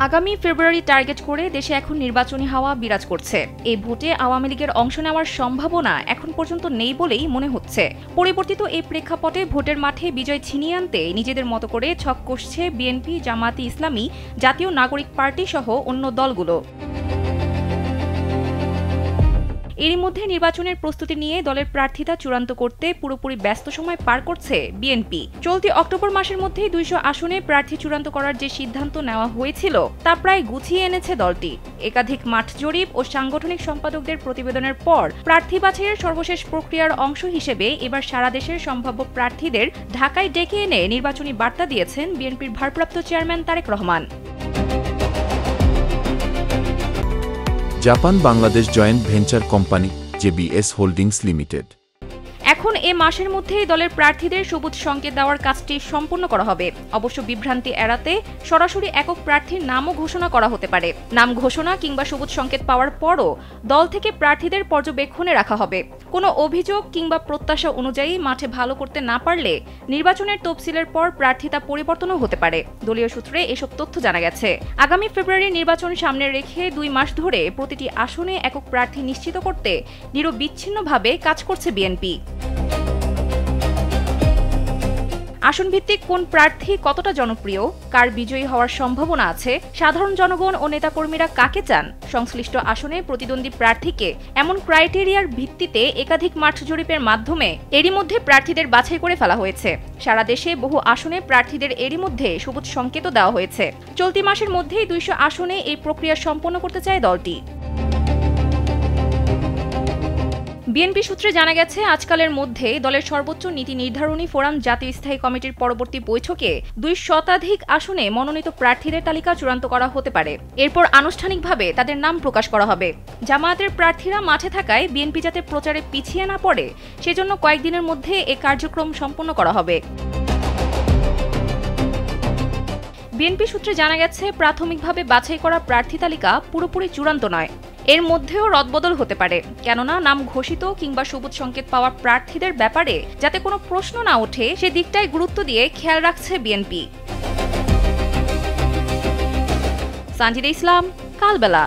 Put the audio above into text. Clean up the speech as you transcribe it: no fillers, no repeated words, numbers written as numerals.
আগামী ফেব্রুয়ারি টার্গেট করে দেশে এখন নির্বাচনী হাওয়া বিরাজ করছে। এই ভোটে আওয়ামী লীগের অংশ নেওয়ার সম্ভাবনা এখন পর্যন্ত নেই বলেই মনে হচ্ছে। পরিবর্তিত এই প্রেক্ষাপটে ভোটের মাঠে বিজয় ছিনিয়ে আনতে নিজেদের মতো করে ছক কষছে বিএনপি, জামায়াতে ইসলামী, জাতীয় নাগরিক পার্টি সহ অন্য দলগুলো। এরই মধ্যে নির্বাচনের প্রস্তুতি নিয়ে দলের প্রার্থিতা চূড়ান্ত করতে পুরোপুরি ব্যস্ত সময় পার করছে বিএনপি। চলতি অক্টোবর মাসের মধ্যেই ২০০ আসনে প্রার্থী চূড়ান্ত করার যে সিদ্ধান্ত নেওয়া হয়েছিল তা প্রায় গুছিয়ে এনেছে দলটি। একাধিক মাঠ জরিপ ও সাংগঠনিক সম্পাদকদের প্রতিবেদনের পর প্রার্থী বাছাইয়ের সর্বশেষ প্রক্রিয়ার অংশ হিসেবে এবার সারা দেশের সম্ভাব্য প্রার্থীদের ঢাকায় ডেকে এনে নির্বাচনী বার্তা দিয়েছেন বিএনপির ভারপ্রাপ্ত chairman Tarique Rahman. Japan Bangladesh joint venture company JBS holdings limited. এখন এ মাসের মধ্যেই দলের প্রার্থীদের সবুজ সংকেত দেওয়ার কাজটি সম্পূর্ণ করা হবে। অবশ্য বিভ্রান্তি এড়াতে সরাসরি একক প্রার্থীর নামও ঘোষণা করা হতে পারে। নাম ঘোষণা কিংবা সবুজ সংকেত পাওয়ার পরও দল থেকে প্রার্থীদের পর্যবেক্ষণে রাখা হবে। কোনো অভিযোগ কিংবা প্রত্যাশা অনুযায়ী মাঠে ভালো করতে না পারলে নির্বাচনের তফসিলের পর প্রার্থিতা পরিবর্তনও হতে পারে। দলীয় সূত্রে এসব তথ্য জানা গেছে। আগামী ফেব্রুয়ারির নির্বাচন সামনে রেখে ২ মাস ধরে প্রতিটি আসনে একক প্রার্থী নিশ্চিত করতে নিরবিচ্ছিন্নভাবে কাজ করছে বিএনপি। আসনভিত্তিক কোন প্রার্থী কতটা জনপ্রিয়, কার বিজয়ী হওয়ার সম্ভাবনা আছে, সাধারণ জনগণ ও নেতাকর্মীরা কাকে চান, সংশ্লিষ্ট আসনে প্রতিদ্বন্দ্বী প্রার্থীকে এমন ক্রাইটেরিয়ার ভিত্তিতে একাধিক মাঠ জরিপের মাধ্যমে এরই মধ্যে প্রার্থীদের বাছাই করে ফেলা হয়েছে। সারা দেশে বহু আসনে প্রার্থীদের এরই মধ্যে সবুজ সংকেতও দেওয়া হয়েছে। চলতি মাসের মধ্যেই ২০০ আসনে এই প্রক্রিয়া সম্পন্ন করতে চায় দলটি। বিএনপি সূত্রে জানা গেছে, আজকালের মধ্যে দলের সর্বোচ্চ নীতি নির্ধারণী ফোরাম জাতীয় স্থায়ী কমিটির পরবর্তী বৈঠকে ২ শতাধিক আসনে মনোনীত প্রার্থীদের তালিকা চূড়ান্ত করা হতে পারে। এরপর আনুষ্ঠানিকভাবে তাদের নাম প্রকাশ করা হবে। জামায়াতের প্রার্থীরা মাঠে থাকায় বিএনপি যাতে প্রচারে পিছিয়ে না পড়ে সেজন্য কয়েকদিনের মধ্যে এ কার্যক্রম সম্পন্ন করা হবে। বিএনপি সূত্রে জানা গেছে, প্রাথমিকভাবে বাছাই করা প্রার্থী তালিকা পুরোপুরি চূড়ান্ত নয়। এর মধ্যেও রদবদল হতে পারে, কেননা নাম ঘোষিত কিংবা সবুজ সংকেত পাওয়া প্রার্থীদের ব্যাপারে যাতে কোনো প্রশ্ন না ওঠে সে দিকটাই গুরুত্ব দিয়ে খেয়াল রাখছে বিএনপি। সানজিদা ইসলাম, কালবেলা।